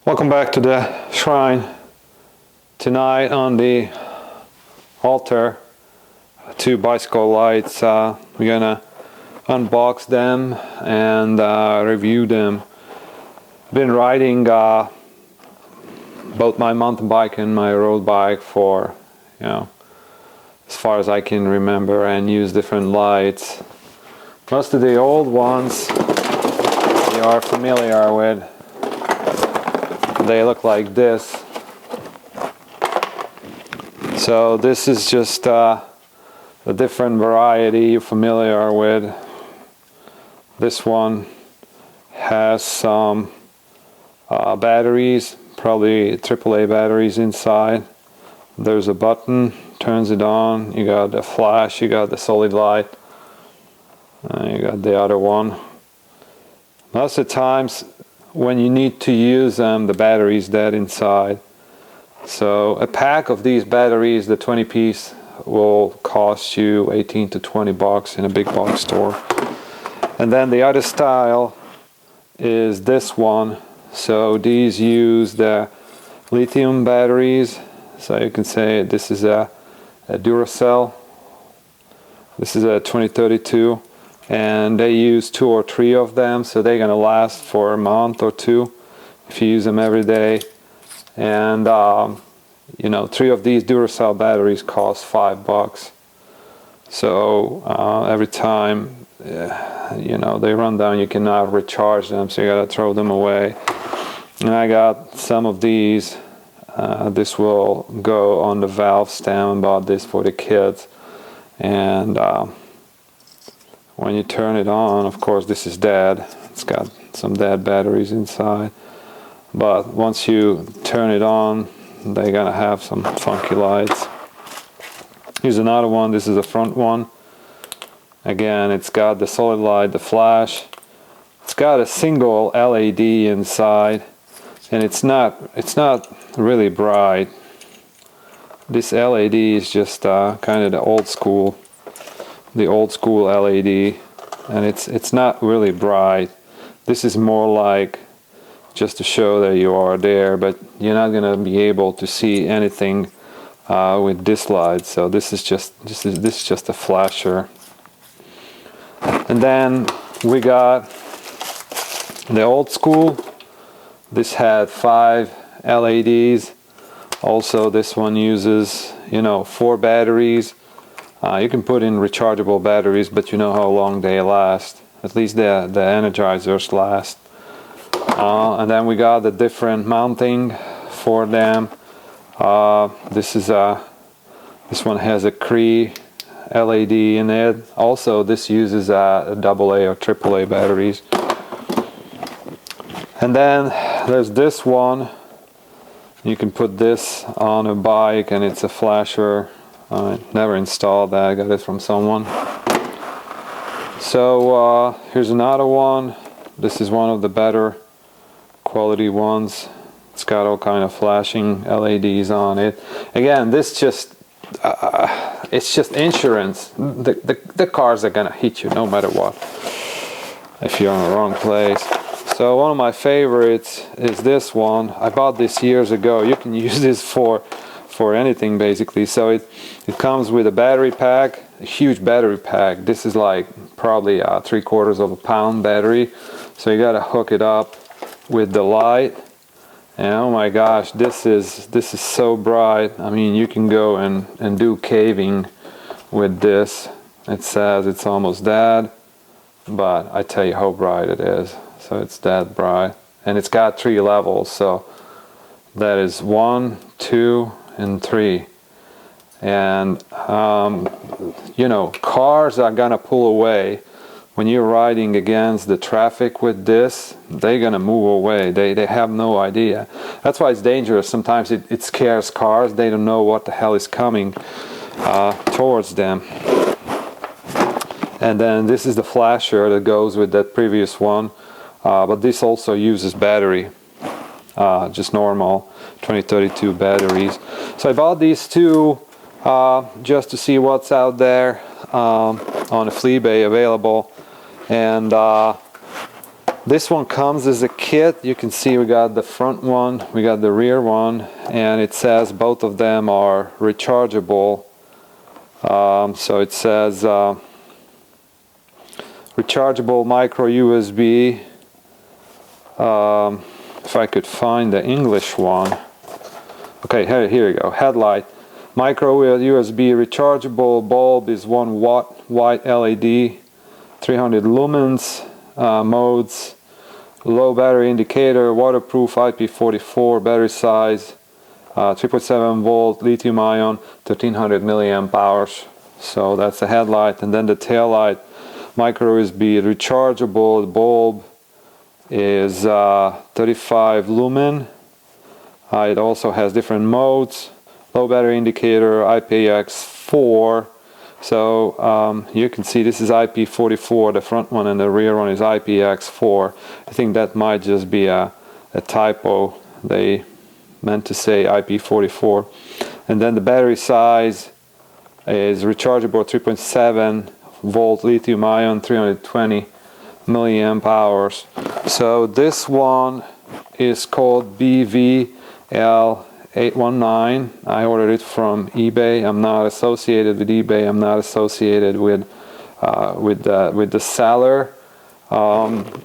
Welcome back to the shrine. Tonight on the altar, two bicycle lights. We're gonna unbox them and review them. Been riding both my mountain bike and my road bike for, as far as I can remember, and use different lights. Most of the old ones you are familiar with. They look like this. So this is just a different variety you're familiar with. This one has some batteries, probably AAA batteries inside. There's a button, turns it on. You got the flash, you got the solid light, you got the other one. Most of the times when you need to use them, the battery's dead inside. So a pack of these batteries, the 20 piece, will cost you 18 to 20 bucks in a big box store. And then the other style is this one. So these use the lithium batteries. So you can say this is a Duracell. This is a 2032. And they use 2 or 3 of them, so they're gonna last for a month or 2 if you use them every day. And 3 of these Duracell batteries cost 5 bucks. So every time they run down, you cannot recharge them, so you gotta throw them away. And I got some of these. This will go on the valve stem. I bought this for the kids. And when you turn it on, of course this is dead. It's got some dead batteries inside. But once you turn it on, they're gonna have some funky lights. Here's another one. This is the front one. Again, it's got the solid light, the flash. It's got a single LED inside, and it's not really bright. This LED is just kind of the old school LED, and it's not really bright. This is more like just to show that you are there, but you're not gonna be able to see anything with this light. So this is just a flasher. And then we got the old school. This had 5 LEDs. Also, this one uses 4 batteries. You can put in rechargeable batteries, but you know how long they last. At least the energizers last. And then we got the different mounting for them. This one has a Cree LED in it. Also, this uses AA or AAA batteries. And then there's this one. You can put this on a bike, and it's a flasher. I never installed that. I got it from someone. So here's another one. This is one of the better quality ones. It's got all kind of flashing LEDs on it. Again, this it's just insurance. The cars are gonna hit you no matter what if you're in the wrong place. So one of my favorites is this one. I bought this years ago. You can use this for anything basically. So it comes with a battery pack, a huge battery pack. This is like probably 3/4 of a pound battery. So you gotta hook it up with the light. And oh my gosh, this is so bright. I mean, you can go and do caving with this. It says it's almost dead, but I tell you how bright it is. So it's that bright, and it's got 3 levels. So that is 1, 2, and 3. And cars are gonna pull away when you're riding against the traffic with this. They're gonna move away. They have no idea. That's why it's dangerous. Sometimes it scares cars. They don't know what the hell is coming towards them. And then this is the flasher that goes with that previous one, but this also uses battery, just normal 2032 batteries. So I bought these two just to see what's out there on a fleebay available, and This one comes as a kit. You can see we got the front one, we got the rear one, and it says both of them are rechargeable. So it says rechargeable micro USB. If I could find the English one. Okay, here we go. Headlight. Micro USB rechargeable bulb is 1 watt white LED, 300 lumens, modes, low battery indicator, waterproof, IP44, battery size, 3.7 volt, lithium ion, 1300 milliamp hours. So that's the headlight. And then the tail light, micro USB rechargeable. The bulb is 35 lumen. It also has different modes, low battery indicator, IPX4. So you can see this is IP44, the front one, and the rear one is IPX4. I think that might just be a typo. They meant to say IP44. And then the battery size is rechargeable 3.7 volt lithium ion, 320 milliamp hours. So this one is called BVL819. I ordered it from eBay. I'm not associated with eBay. I'm not associated with the seller.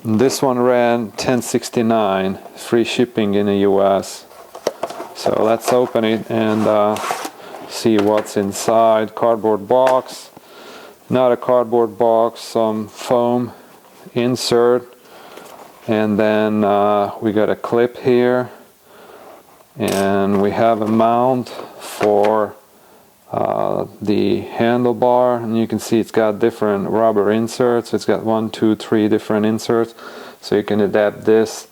This one ran $10.69, free shipping in the US. So let's open it and see what's inside. Cardboard box. Not a cardboard box, some foam insert, and then we got a clip here, and we have a mount for the handlebar, and you can see it's got different rubber inserts. It's got 1, 2, 3 different inserts, so you can adapt this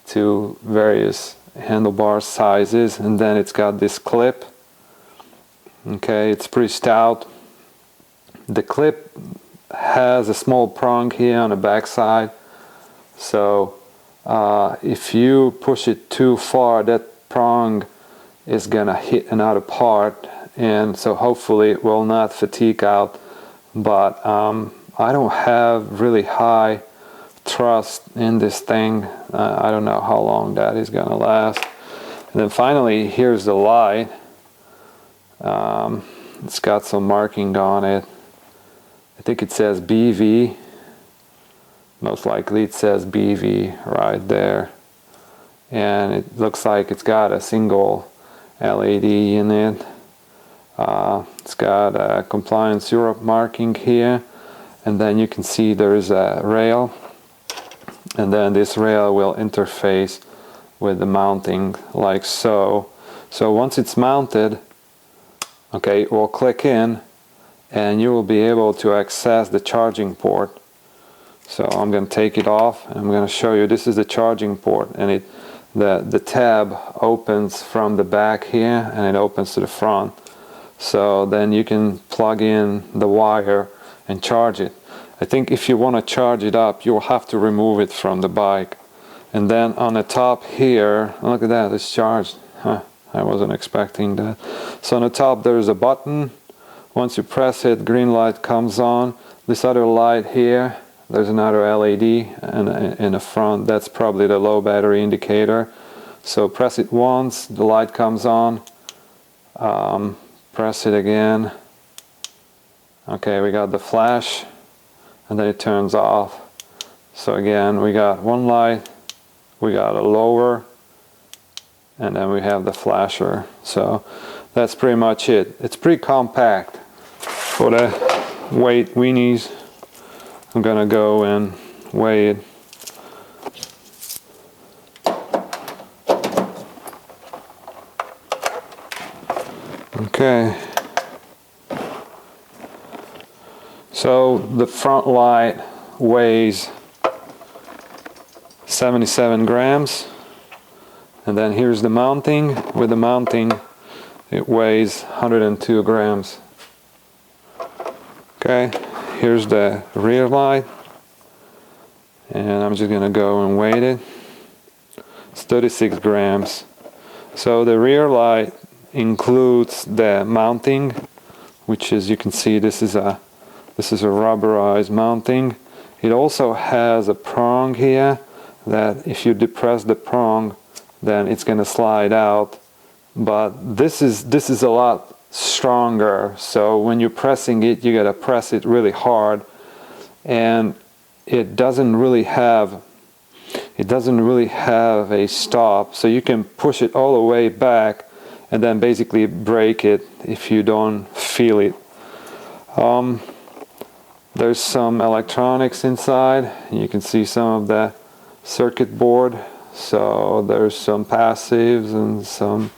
to various handlebar sizes. And then it's got this clip. Okay, it's pretty stout. The clip has a small prong here on the back side, so if you push it too far, that prong is gonna hit another part, and so hopefully it will not fatigue out. But I don't have really high trust in this thing. I don't know how long that is gonna last. And then finally, here's the light. It's got some marking on it. I think it says BV. Most likely it says BV right there. And it looks like it's got a single LED in it. It's got a compliance Europe marking here. And then you can see there's a rail. And then this rail will interface with the mounting like so. So once it's mounted, okay, it will click in, and you will be able to access the charging port. So I'm going to take it off, and I'm going to show you. This is the charging port, and the tab opens from the back here, and it opens to the front. So then you can plug in the wire and charge it. I think if you want to charge it up, you'll have to remove it from the bike. And then on the top here, look at that, it's charged. Huh, I wasn't expecting that. So on the top there's a button. Once you press it, green light comes on. This other light here, there's another LED in the front. That's probably the low battery indicator. So press it once, the light comes on. Press it again. Okay, we got the flash, and then it turns off. So again, we got one light, we got a lower, and then we have the flasher. So that's pretty much it. It's pretty compact. For the weight weenies, I'm gonna go and weigh it. Okay. So the front light weighs 77 grams. And then here's the mounting. With the mounting, it weighs 102 grams. Okay, here's the rear light. And I'm just gonna go and weigh it. It's 36 grams. So the rear light includes the mounting, which is, you can see this is a rubberized mounting. It also has a prong here, that if you depress the prong, then it's going to slide out. But this is a lot stronger, so when you're pressing it, you got to press it really hard, and it doesn't really have a stop, so you can push it all the way back and then basically break it if you don't feel it. There's some electronics inside. You can see some of the circuit board, so there's some passives and some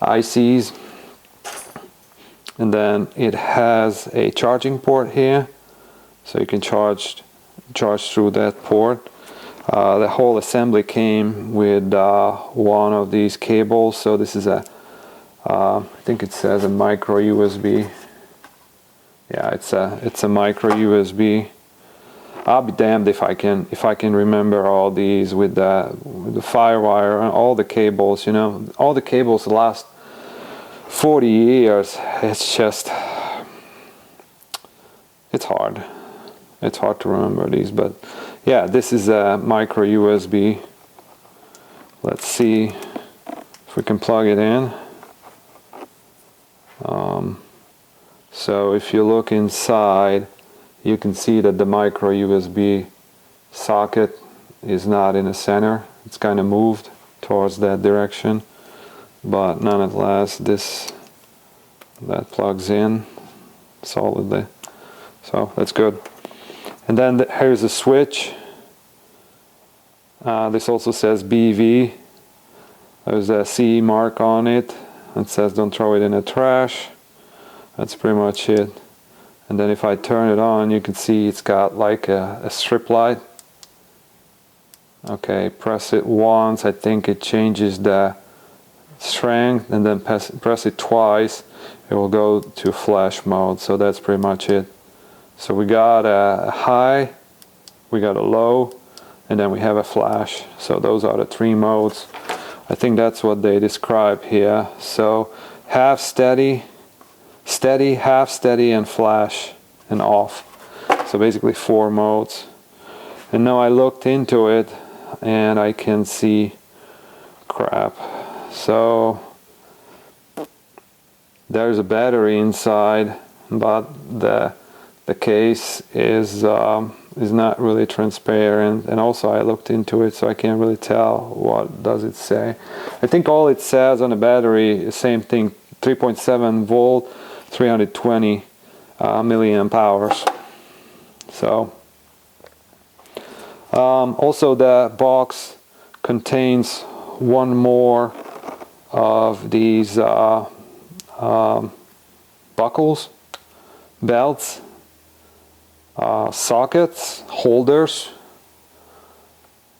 ICs, and then it has a charging port here, so you can charge through that port. The whole assembly came with one of these cables, so this is a I think it says a micro USB. Yeah, it's a micro USB. I'll be damned if I can remember all these with the firewire and all the cables. You know, all the cables last 40 years. It's just, it's hard to remember these, but yeah, this is a micro USB. Let's see if we can plug it in. So if you look inside, you can see that the micro USB socket is not in the center. It's kind of moved towards that direction, but nonetheless, that plugs in solidly. So that's good. And then here's a switch. This also says BV. There's a CE mark on it. It says don't throw it in the trash. That's pretty much it. And then if I turn it on, you can see it's got like a strip light. Okay, press it once, I think it changes the strength, and then press it twice, it will go to flash mode. So that's pretty much it. So we got a high, we got a low, and then we have a flash. So those are the three modes. I think that's what they describe here. So half steady, steady, half steady, and flash and off. So basically 4 modes. And now I looked into it and I can see crap. So there's a battery inside, but the case is not really transparent, and also I looked into it, so I can't really tell what does it say. I think all it says on the battery is same thing, 3.7 volt, 320 milliamp hours. So also the box contains one more of these buckles, belts, sockets, holders.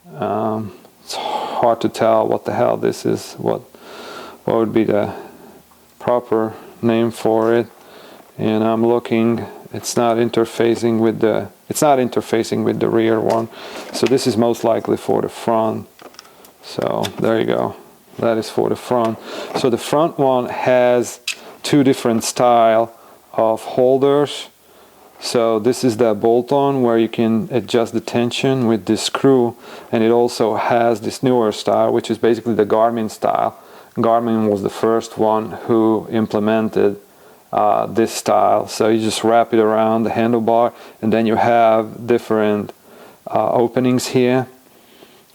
It's hard to tell what the hell this is, what would be the proper name for it. And I'm looking, it's not interfacing with the rear one. So this is most likely for the front. So there you go. That is for the front. So the front one has 2 different style of holders. So this is the bolt-on where you can adjust the tension with this screw, and it also has this newer style, which is basically the Garmin style. Garmin was the first one who implemented this style. So you just wrap it around the handlebar, and then you have different openings here,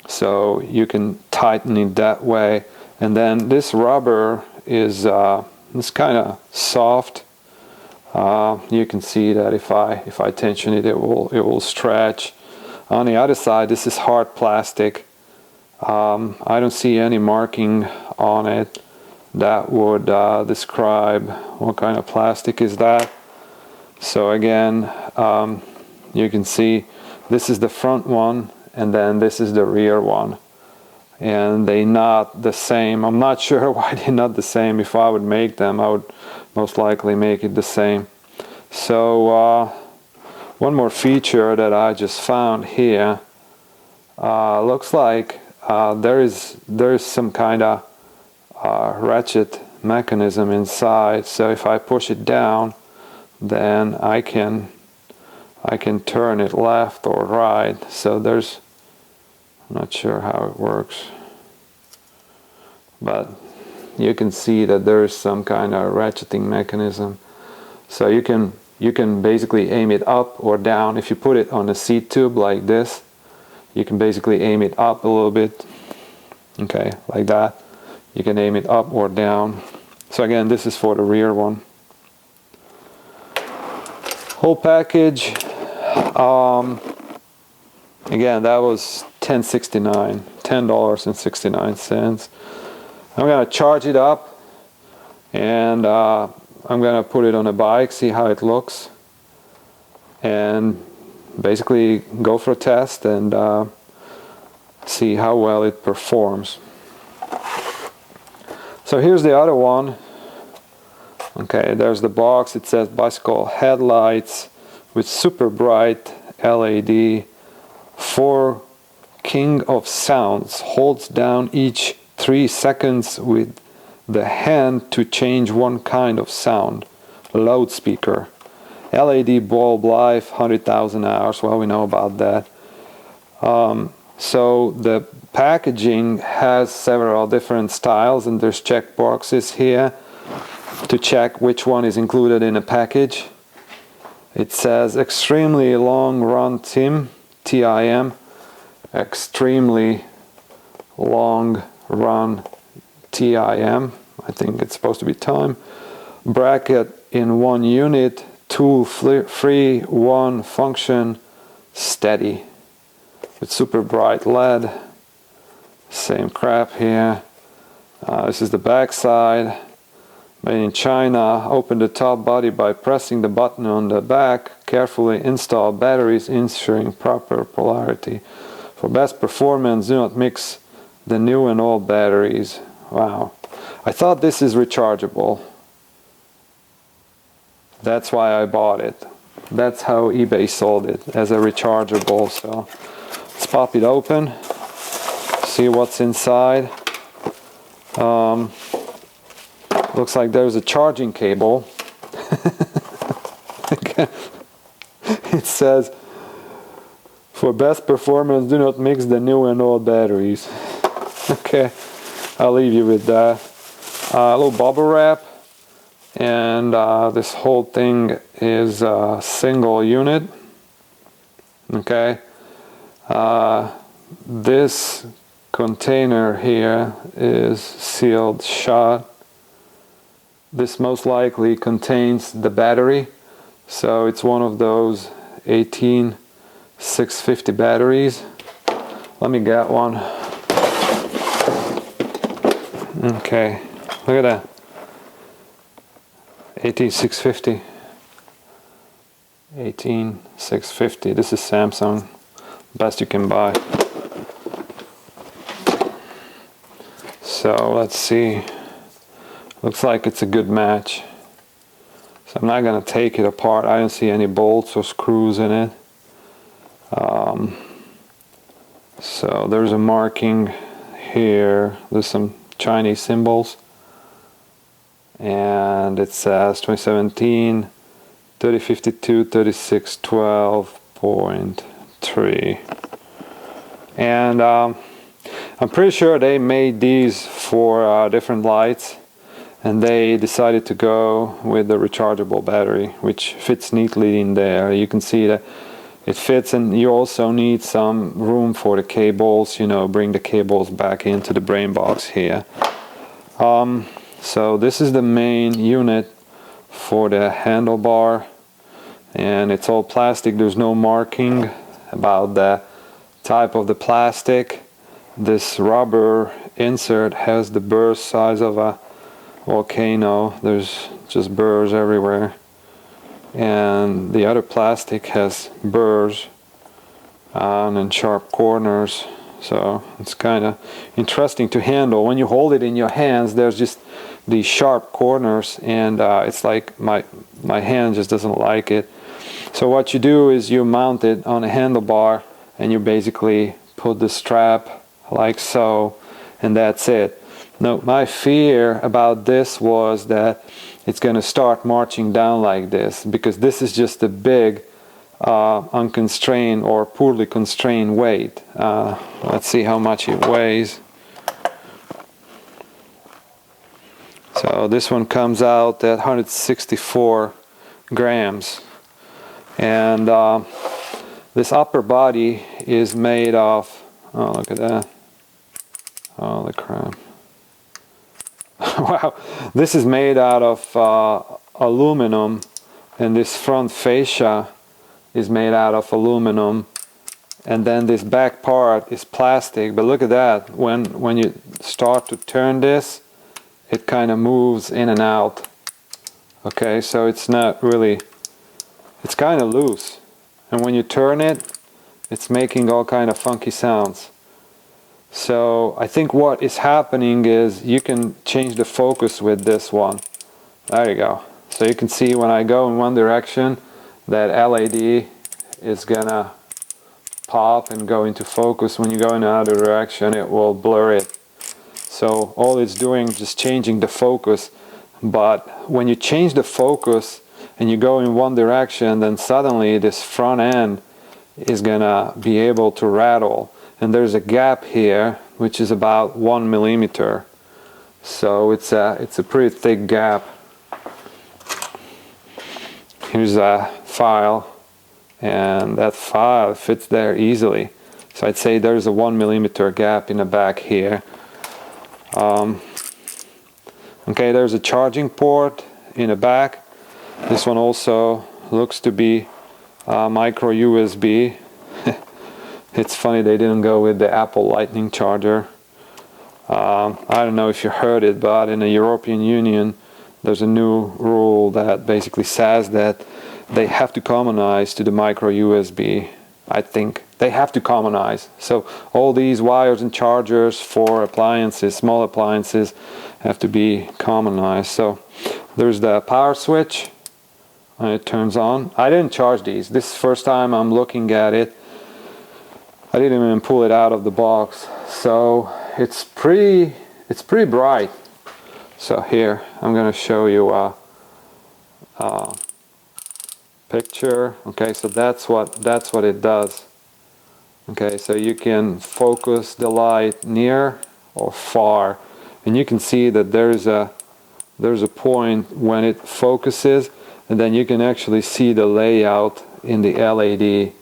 so you can tighten it that way. And then this rubber is it's kind of soft. You can see that if I tension it, it will stretch. On the other side, this is hard plastic. I don't see any marking on it that would describe what kind of plastic is that. So again, you can see this is the front one, and then this is the rear one, and they're not the same. I'm not sure why they're not the same. If I would make them, I would most likely make it the same. So one more feature that I just found here, looks like there is some kind of ratchet mechanism inside. So if I push it down, then I can turn it left or right. So there's I'm not sure how it works, but you can see that there is some kind of ratcheting mechanism. So you can basically aim it up or down. If you put it on a seat tube like this, you can basically aim it up a little bit, okay, like that. You can aim it up or down. So again, this is for the rear one. Whole package, again, that was $10.69. I'm gonna charge it up, and I'm gonna put it on a bike, see how it looks, and basically go for a test and see how well it performs. So here's the other one. Okay, there's the box. It says bicycle headlights with super bright LED. 4 King of Sounds. Holds down each 3 seconds with the hand to change one kind of sound. Loudspeaker. LED bulb life, 100,000 hours. Well, we know about that. So the packaging has several different styles, and there's check boxes here to check which one is included in a package. It says extremely long run TIM, TIM, extremely long run TIM. I think it's supposed to be time. Bracket in 1 unit, tool free, 1 function, steady. With super bright LED. Same crap here. This is the back side. Made in China. Open the top body by pressing the button on the back. Carefully install batteries, ensuring proper polarity. For best performance, do not mix the new and old batteries. Wow. I thought this is rechargeable. That's why I bought it. That's how eBay sold it, as a rechargeable. So let's pop it open, see what's inside. Looks like there's a charging cable. It says, for best performance, do not mix the new and old batteries. Okay, I'll leave you with that. A little bubble wrap, and this whole thing is a single unit. Okay, this container here is sealed shut. This most likely contains the battery, so it's one of those 18650 batteries. Let me get one. Okay, look at that. 18650. 18650. This is Samsung. Best you can buy. So let's see. Looks like it's a good match. So I'm not going to take it apart. I don't see any bolts or screws in it. So there's a marking here. There's some Chinese symbols. And it says 2017 3052 3612.3. And I'm pretty sure they made these for different lights. And they decided to go with the rechargeable battery, which fits neatly in there. You can see that it fits, and you also need some room for the cables, you know, bring the cables back into the brain box here. So this is the main unit for the handlebar, and it's all plastic. There's no marking about the type of the plastic. This rubber insert has the burst size of a volcano. There's just burrs everywhere, and the other plastic has burrs and then sharp corners, so it's kind of interesting to handle. When you hold it in your hands, there's just these sharp corners, and it's like my hand just doesn't like it. So what you do is you mount it on a handlebar, and you basically put the strap like so, and that's it. Now, my fear about this was that it's going to start marching down like this, because this is just a big unconstrained or poorly constrained weight. Let's see how much it weighs. So this one comes out at 164 grams, and this upper body is made of, oh look at that, holy crap. Wow, this is made out of aluminum, and this front fascia is made out of aluminum, and then this back part is plastic. But look at that, when you start to turn this, it kind of moves in and out. Okay, so it's not really, it's kind of loose, and when you turn it, it's making all kind of funky sounds. So I think what is happening is you can change the focus with this one. There you go. So you can see when I go in one direction, that LED is gonna pop and go into focus. When you go in another direction, it will blur it. So all it's doing is just changing the focus. But when you change the focus and you go in one direction, then suddenly this front end is gonna be able to rattle. And there's a gap here which is about 1 millimeter. So it's a pretty thick gap. Here's a file, and that file fits there easily. So I'd say there's a 1 millimeter gap in the back here. Okay, there's a charging port in the back. This one also looks to be micro USB. It's funny they didn't go with the Apple Lightning charger. I don't know if you heard it, but in the European Union there's a new rule that basically says that they have to commonize to the micro USB. I think they have to commonize. So all these wires and chargers for appliances, small appliances, have to be commonized. So there's the power switch, and it turns on. I didn't charge these. This is the first time I'm looking at it. I didn't even pull it out of the box. So it's pretty bright. So here I'm going to show you a picture. Okay, so that's what it does. Okay, so you can focus the light near or far, and you can see that there's a point when it focuses, and then you can actually see the layout in the LED.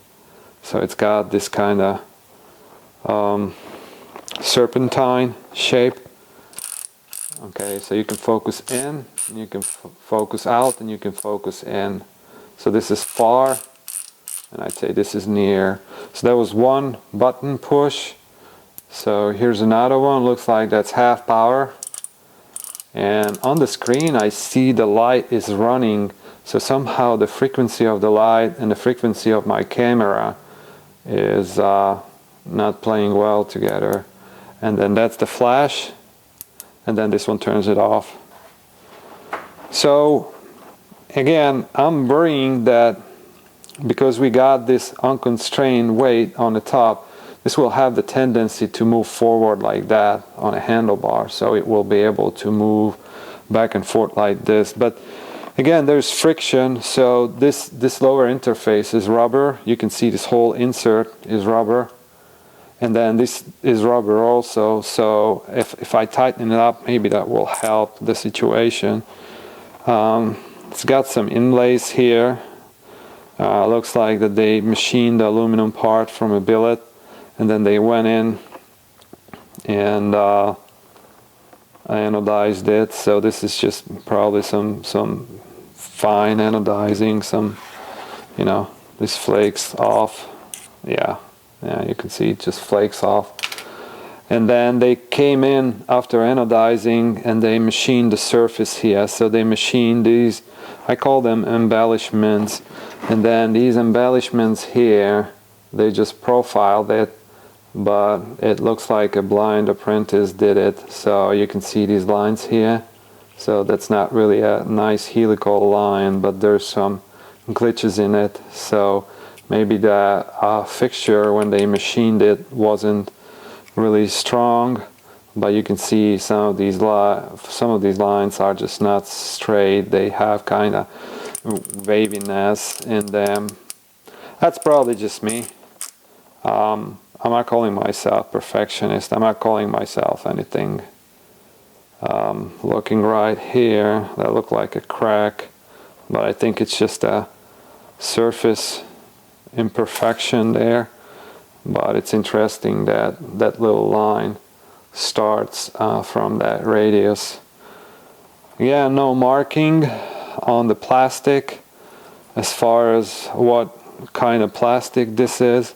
So it's got this kind of serpentine shape. Okay, so you can focus in, and you can focus out, and you can focus in. So this is far, and I'd say this is near. So that was one button push. So here's another one. Looks like that's half power. And on the screen I see the light is running. So somehow the frequency of the light and the frequency of my camera is not playing well together. And then that's the flash. And then this one turns it off. So again, I'm worrying that because we got this unconstrained weight on the top, this will have the tendency to move forward like that on a handlebar. So it will be able to move back and forth like this. But again, there's friction. So this lower interface is rubber. You can see this whole insert is rubber. And then this is rubber also. So if I tighten it up, maybe that will help the situation. It's got some inlays here. Looks like that they machined the aluminum part from a billet, and then they went in and anodized it. So this is just probably some fine anodizing, some, you know, this flakes off. Yeah, you can see it just flakes off. And then they came in after anodizing and they machined the surface here. So they machined these, I call them embellishments. And then these embellishments here, they just profiled it, but it looks like a blind apprentice did it. So you can see these lines here. So that's not really a nice helical line, but there's some glitches in it. So maybe the fixture when they machined it wasn't really strong, but you can see some of these lines are just not straight. They have kind of waviness in them. That's probably just me. I'm not calling myself perfectionist. I'm not calling myself anything. Looking right here, that looked like a crack, but I think it's just a surface imperfection there. But it's interesting that that little line starts from that radius. Yeah, no marking on the plastic as far as what kind of plastic this is.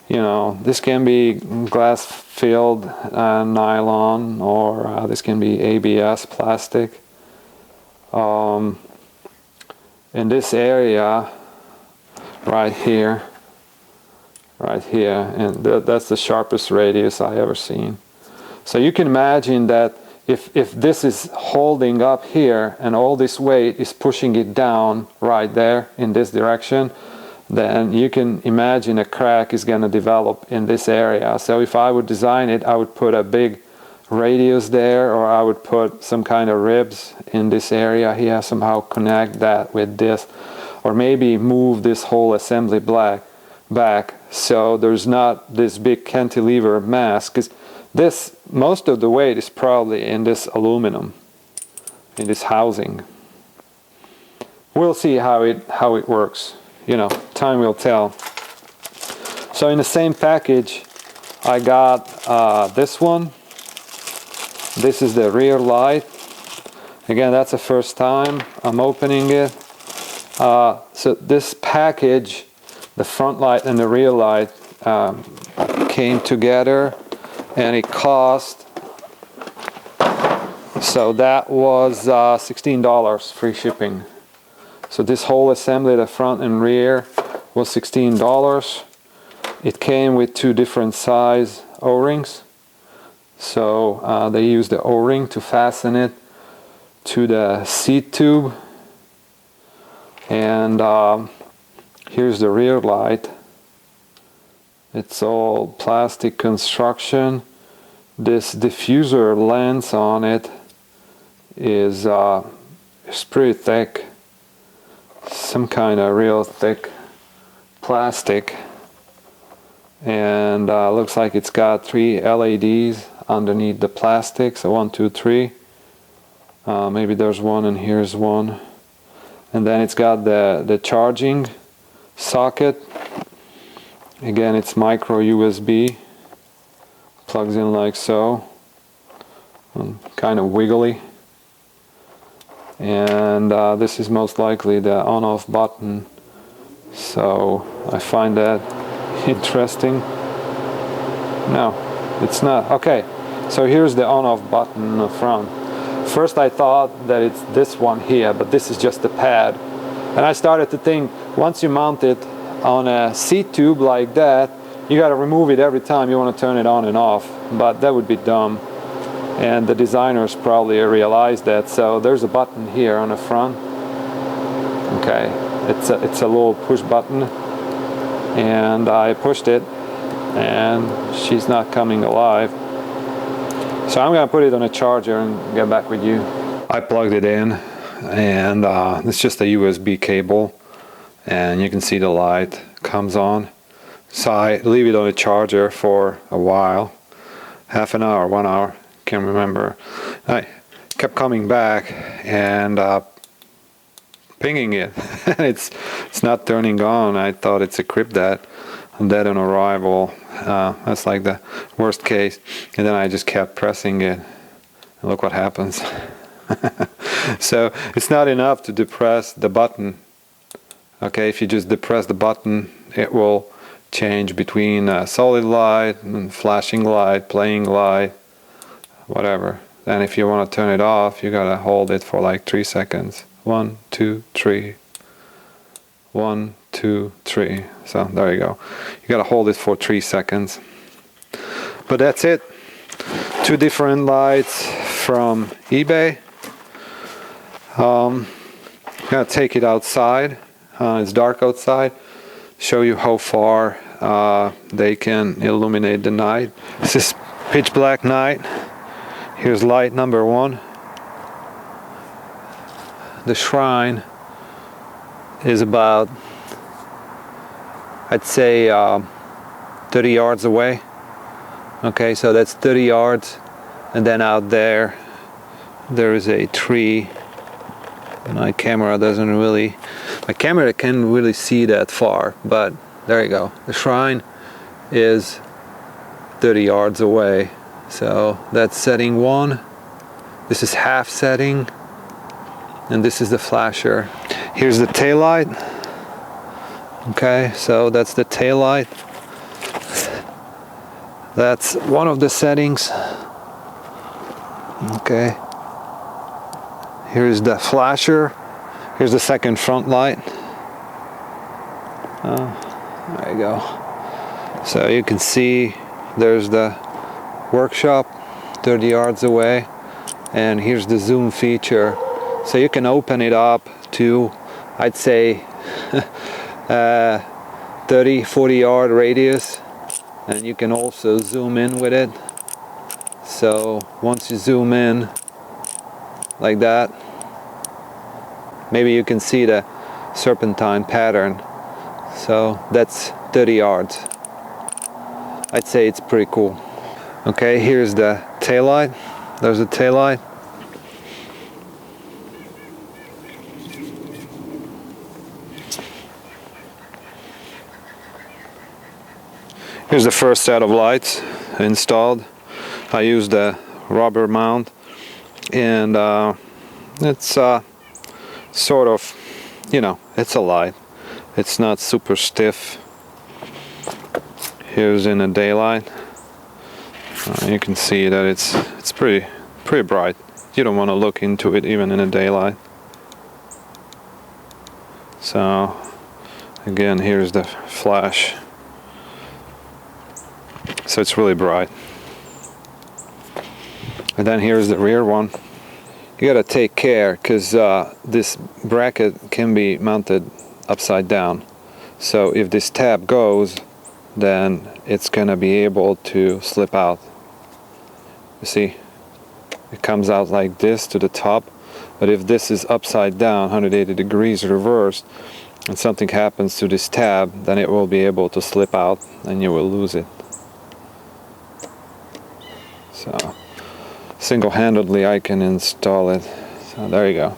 You know, this can be glass filled nylon, or this can be ABS plastic. In this area right here, and that's the sharpest radius I ever seen. So you can imagine that if this is holding up here and all this weight is pushing it down right there in this direction, then you can imagine a crack is going to develop in this area. So if I would design it, I would put a big radius there, or I would put some kind of ribs in this area here, somehow connect that with this, or maybe move this whole assembly back so there's not this big cantilever mass, because this, most of the weight is probably in this aluminum, in this housing. We'll see how it works. You know, time will tell. So in the same package, I got this one. This is the rear light. Again, that's the first time I'm opening it. So this package, the front light and the rear light came together, and it cost, so that was $16 free shipping. So this whole assembly, the front and rear, was $16. It came with 2 different size O-rings. So they used the O-ring to fasten it to the seat tube. And here's the rear light. It's all plastic construction. This diffuser lens on it is pretty thick. Some kind of real thick plastic, and looks like it's got 3 LEDs underneath the plastic. So 1, 2, 3. Maybe there's one, and here's one. And then it's got the charging socket. Again, it's micro USB. Plugs in like so. Kind of wiggly. And this is most likely the on-off button. So I find that interesting. No, it's not. Okay, so here's the on-off button in the front. First I thought that it's this one here, but this is just the pad. And I started to think, once you mount it on a seat tube like that, you got to remove it every time you want to turn it on and off. But that would be dumb. And the designers probably realized that. So there's a button here on the front. Okay, it's a little push button, and I pushed it, and she's not coming alive. So I'm gonna put it on a charger and get back with you. I plugged it in, and it's just a USB cable, and you can see the light comes on. So I leave it on a charger for a while, half an hour, 1 hour. Can't remember. I kept coming back and pinging it. it's not turning on. I thought it's a cryptdat, dead on arrival. That's like the worst case. And then I just kept pressing it, and look what happens. So it's not enough to depress the button. Okay, if you just depress the button, it will change between solid light and flashing light, playing light, whatever. And if you want to turn it off, you gotta hold it for like 3 seconds. 1, 2, 3. 1, 2, 3. So there you go. You gotta hold it for 3 seconds. But that's it. 2 different lights from eBay. I'm gonna take it outside. It's dark outside. Show you how far they can illuminate the night. This is pitch black night. Here's light number 1. The shrine is about I'd say 30 yards away. Okay, so that's 30 yards, and then out there is a tree. My camera can't really see that far, but there you go. The shrine is 30 yards away. So that's setting 1. This is half setting, and this is the flasher. Here's the taillight. Okay, so that's the taillight. That's one of the settings. Okay. Here's the flasher. Here's the second front light. There you go. So you can see there's the workshop 30 yards away, and here's the zoom feature. So you can open it up to, I'd say, 30-40 yard radius, and you can also zoom in with it. So once you zoom in like that, maybe you can see the serpentine pattern. So that's 30 yards. I'd say it's pretty cool. Okay, here's the taillight. There's the taillight. Here's the first set of lights installed. I used a rubber mount, and it's sort of, it's a light. It's not super stiff. Here's in the daylight. You can see that it's pretty bright. You don't want to look into it even in the daylight. So again, here's the flash. So it's really bright. And then here's the rear one. You gotta take care, because this bracket can be mounted upside down. So if this tab goes, then it's gonna be able to slip out. You see, it comes out like this to the top, but if this is upside down 180 degrees reversed and something happens to this tab, then it will be able to slip out and you will lose it. So single-handedly I can install it. So there you go.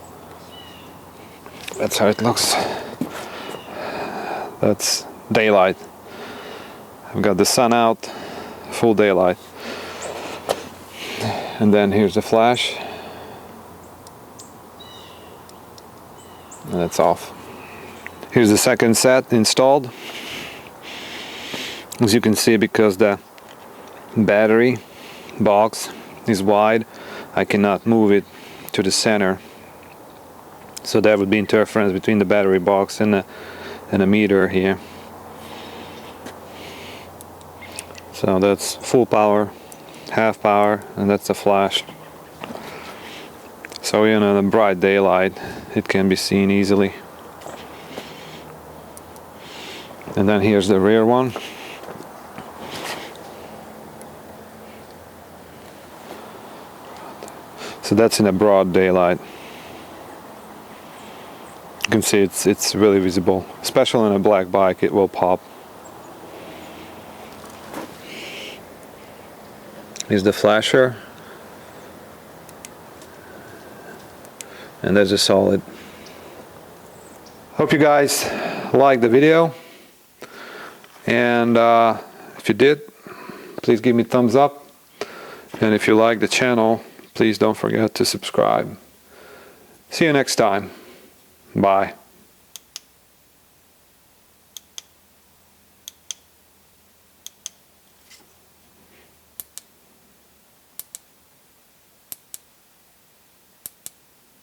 That's how it looks. That's daylight. I've got the sun out, full daylight. And then here's the flash. And that's off. Here's the second set installed. As you can see, because the battery box is wide, I cannot move it to the center. So there would be interference between the battery box and the meter here. So that's full power, half power, and that's the flash. So in a bright daylight it can be seen easily. And then here's the rear one. So that's in a broad daylight. You can see it's really visible, especially on a black bike. It will pop. Here's the flasher, and there's a solid. Hope you guys liked the video, and if you did, please give me a thumbs up, and if you like the channel, please don't forget to subscribe. See you next time. Bye.